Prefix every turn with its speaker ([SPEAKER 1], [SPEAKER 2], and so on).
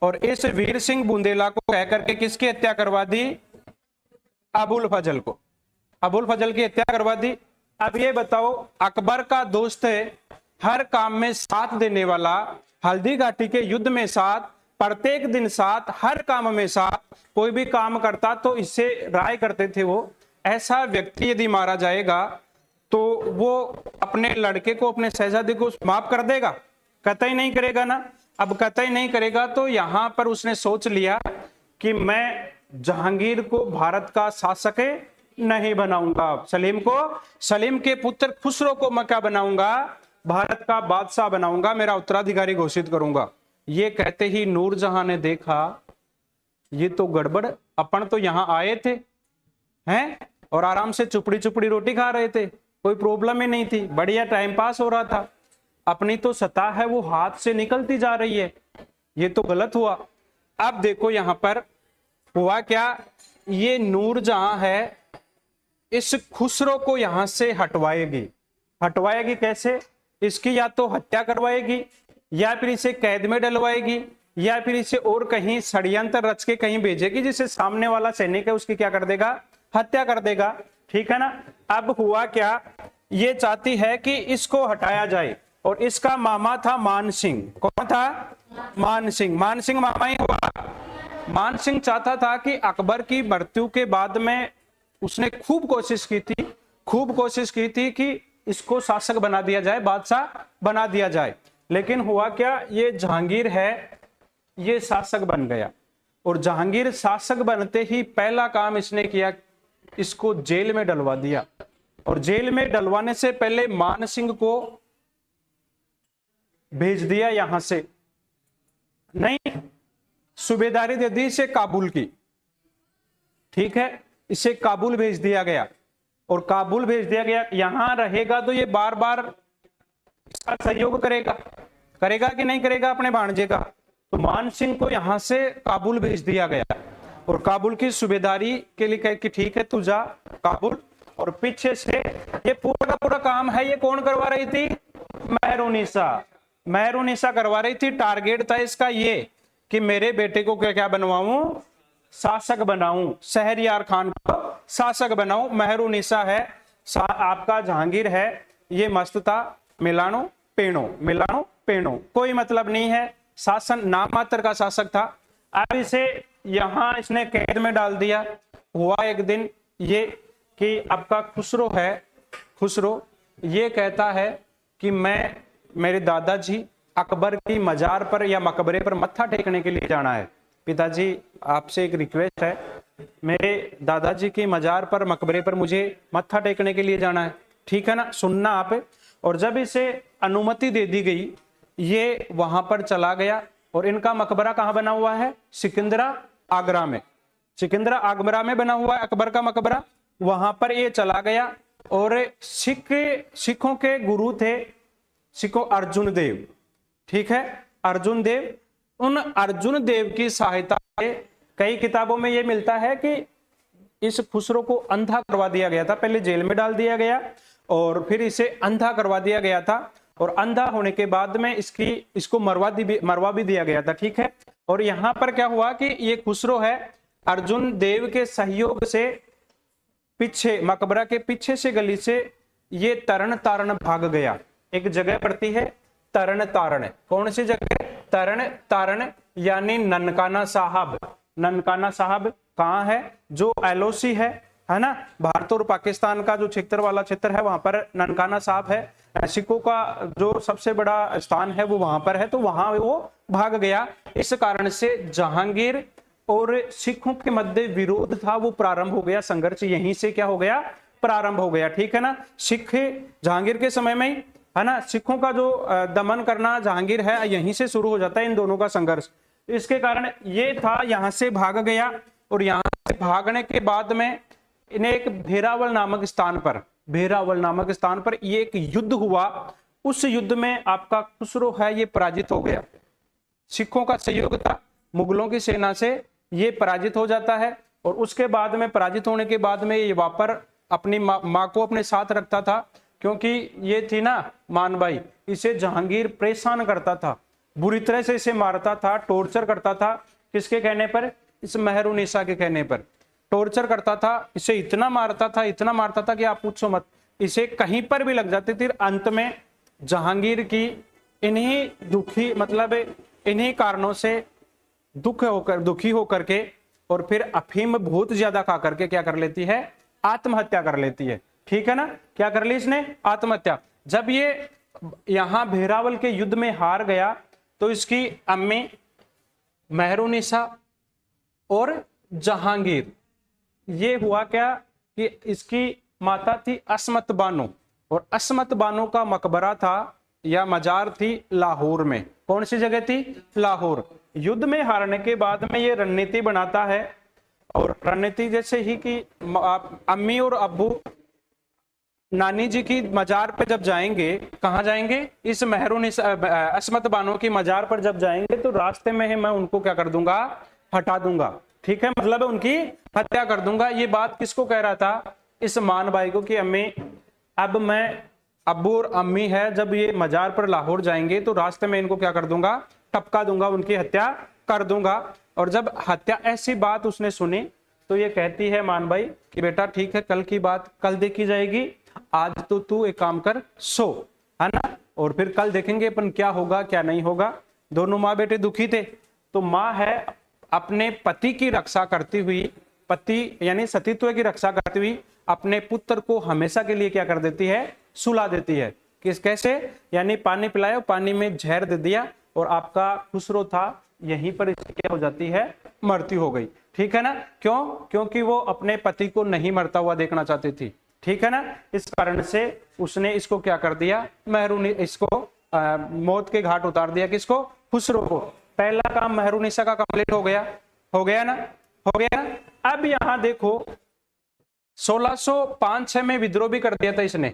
[SPEAKER 1] और इस वीर सिंह बुंदेला को कह करके किसकी हत्या करवा दी? अबुल फजल को, अबुल फजल की हत्या करवा दी। अब ये बताओ, अकबर का दोस्त है, हर काम में साथ देने वाला, हल्दी घाटी के युद्ध में साथ, प्रत्येक दिन साथ, हर काम में साथ, कोई भी काम करता तो इससे राय करते थे वो। ऐसा व्यक्ति यदि मारा जाएगा तो वो अपने लड़के को, अपने शहजादे को माफ कर देगा? कतई नहीं करेगा ना। अब कतई नहीं करेगा तो यहां पर उसने सोच लिया कि मैं जहांगीर को भारत का शासक नहीं बनाऊंगा, सलीम के पुत्र खुसरो को मैं क्या बनाऊंगा? भारत का बादशाह बनाऊंगा, मेरा उत्तराधिकारी घोषित करूंगा। ये कहते ही नूरजहां ने देखा ये तो गड़बड़, अपन तो यहां आए थे हैं और आराम से चुपड़ी चुपड़ी रोटी खा रहे थे, कोई प्रॉब्लम ही नहीं थी, बढ़िया टाइम पास हो रहा था, अपनी तो सत्ता है वो हाथ से निकलती जा रही है, ये तो गलत हुआ। अब देखो यहां पर हुआ क्या, ये नूरजहां है इस खुसरो को यहां से हटवाएगी कैसे? इसकी या तो हत्या करवाएगी, या फिर इसे कैद में डलवाएगी, या फिर इसे और कहीं षड्यंत्र रच के कहीं भेजेगी जिसे सामने वाला सैनिक है उसकी क्या कर देगा? हत्या कर देगा। ठीक है ना। अब हुआ क्या, ये चाहती है कि इसको हटाया जाए और इसका मामा था मान सिंह। कौन था? मान सिंह मामा ही हुआ। मान सिंह चाहता था कि अकबर की मृत्यु के बाद में उसने खूब कोशिश की थी कि इसको शासक बना दिया जाए, बादशाह बना दिया जाए। लेकिन हुआ क्या, ये जहांगीर है ये शासक बन गया, और जहांगीर शासक बनते ही पहला काम इसने किया, इसको जेल में डलवा दिया। और जेल में डलवाने से पहले मान सिंह को भेज दिया यहां से, नहीं सूबेदारी दे दी इसे काबुल की। ठीक है, इसे काबुल भेज दिया गया, और काबुल भेज दिया गया, यहां रहेगा तो ये बार बार इसका सहयोग करेगा कि नहीं करेगा अपने भांजे का। तो मान सिंह को यहां से काबुल भेज दिया गया, और काबुल की सूबेदारी के लिए कहे कि ठीक है तू जा काबुल। और पीछे से ये पूरा का पूरा काम है, ये कौन करवा रही थी? मेहरुनिसा करवा रही थी। टारगेट था इसका ये कि मेरे बेटे को क्या बनवाऊं? शासक बनाऊं, शहरयार खान को शासक बनाऊं। मेहरुनिसा है, आपका जहांगीर है, ये मस्त था, मिलानो पेणो, कोई मतलब नहीं है, शासन नाम मात्र का शासक था। अब इसे यहां इसने कैद में डाल दिया। हुआ एक दिन ये कि आपका खुसरो ये कहता है कि मैं मेरे दादाजी अकबर की मजार पर या मकबरे पर मत्था टेकने के लिए जाना है। पिताजी आपसे एक रिक्वेस्ट है, मेरे दादाजी की मजार पर मकबरे पर मुझे मत्था टेकने के लिए जाना है, ठीक है ना, सुनना आप। और जब इसे अनुमति दे दी गई, ये वहां पर चला गया, और इनका मकबरा कहां बना हुआ है? सिकंदरा आगरा में बना हुआ है अकबर का मकबरा। वहां पर ये चला गया, और सिखों के गुरु थे अर्जुन देव। ठीक है, अर्जुन देव, उन अर्जुन देव की सहायता से कई किताबों में यह मिलता है कि इस खुसरो को अंधा करवा दिया गया था। पहले जेल में डाल दिया गया और फिर इसे अंधा करवा दिया गया था, और अंधा होने के बाद में इसको मरवा भी दिया गया था। ठीक है, और यहां पर क्या हुआ कि ये खुसरो है, अर्जुन देव के सहयोग से पीछे मकबरा के पीछे से गली से ये तरन तारण भाग गया। एक जगह पड़ती है तरन तारण, कौन सी जगह? तरन तारण, यानी ननकाना साहब कहाँ है? जो एलओसी है ना, भारत और पाकिस्तान का जो क्षेत्र वाला क्षेत्र है, वहां पर ननकाना साहब है। सिखों का जो सबसे बड़ा स्थान है वो वहां पर है, तो वहां वो भाग गया। इस कारण से जहांगीर और सिखों के मध्य विरोध था वो प्रारंभ हो गया, संघर्ष यहीं से क्या हो गया? प्रारंभ हो गया। ठीक है ना, सिख जहांगीर के समय में है ना, सिखों का जो दमन करना जहांगीर है, यहीं से शुरू हो जाता है इन दोनों का संघर्ष। इसके कारण ये था, यहां से भाग गया, और यहां से भागने के बाद में इन्हें एक भेरावल नामक स्थान पर ये एक युद्ध हुआ। उस युद्ध में आपका खुसरो है ये पराजित हो गया। सिखों का सहयोग था, मुगलों की सेना से ये पराजित हो जाता है, और उसके बाद में पराजित होने के बाद में ये वापर अपनी माँ को अपने साथ रखता था, क्योंकि ये थी ना मानबाई, इसे जहांगीर परेशान करता था। बुरी तरह से इसे मारता था, टॉर्चर करता था। किसके कहने पर? इस मेहरुनिसा के कहने पर टॉर्चर करता था, इसे इतना मारता था कि आप पूछो मत, इसे कहीं पर भी लग जाती थी। अंत में जहांगीर की इन्हीं कारणों से दुखी होकर के और फिर अफीम बहुत ज्यादा खा करके क्या कर लेती है? आत्महत्या कर लेती है। ठीक है ना? क्या कर ली इसने? आत्महत्या। जब ये यहां भेरावल के युद्ध में हार गया तो इसकी अम्मी मेहरुनिसा और जहांगीर, ये हुआ क्या कि इसकी माता थी अस्मत बानो, और अस्मत बानो का मकबरा था या मजार थी लाहौर में। कौन सी जगह थी? लाहौर। युद्ध में हारने के बाद में ये रणनीति बनाता है, और रणनीति जैसे ही कि अम्मी और अब्बू नानी जी की मजार पे जब जाएंगे, कहाँ जाएंगे? इस मेहरुनिसा अस्मत बानो की मजार पर जब जाएंगे तो रास्ते में ही मैं उनको क्या कर दूंगा? हटा दूंगा। ठीक है, मतलब उनकी हत्या कर दूंगा। ये बात किसको कह रहा था? इस मान भाई को, कि अम्मी अब मैं, अब्बू और अम्मी है, जब ये मजार पर लाहौर जाएंगे तो रास्ते में इनको क्या कर दूंगा? टपका दूंगा, उनकी हत्या कर दूंगा। और जब हत्या, ऐसी बात उसने सुनी तो ये कहती है मान भाई कि बेटा ठीक है, कल की बात कल देखी जाएगी, आज तो तू एक काम कर, सो, है ना, और फिर कल देखेंगे अपन क्या होगा क्या नहीं होगा। दोनों माँ बेटे दुखी थे, तो माँ है अपने पति की रक्षा करती हुई, पति यानी सतीत्व की रक्षा करती हुई अपने पुत्र को हमेशा के लिए क्या कर देती है? सुला देती है। कैसे? यानी पानी पिलाया, पानी में जहर दे दिया, और आपका खुसरो था यहीं पर इसकी क्या हो जाती है? मृत्यु हो गई। ठीक है ना? क्यों? क्योंकि वो अपने पति को नहीं मरता हुआ देखना चाहती थी। ठीक है ना? इस कारण से उसने इसको क्या कर दिया? इसको मौत के घाट उतार दिया। किसको? खुसरो को। पहला काम मेहरुनिसा का कंप्लीट हो गया। हो गया ना? हो गया। अब यहां देखो 1605-6 में विद्रोह भी कर दिया था इसने।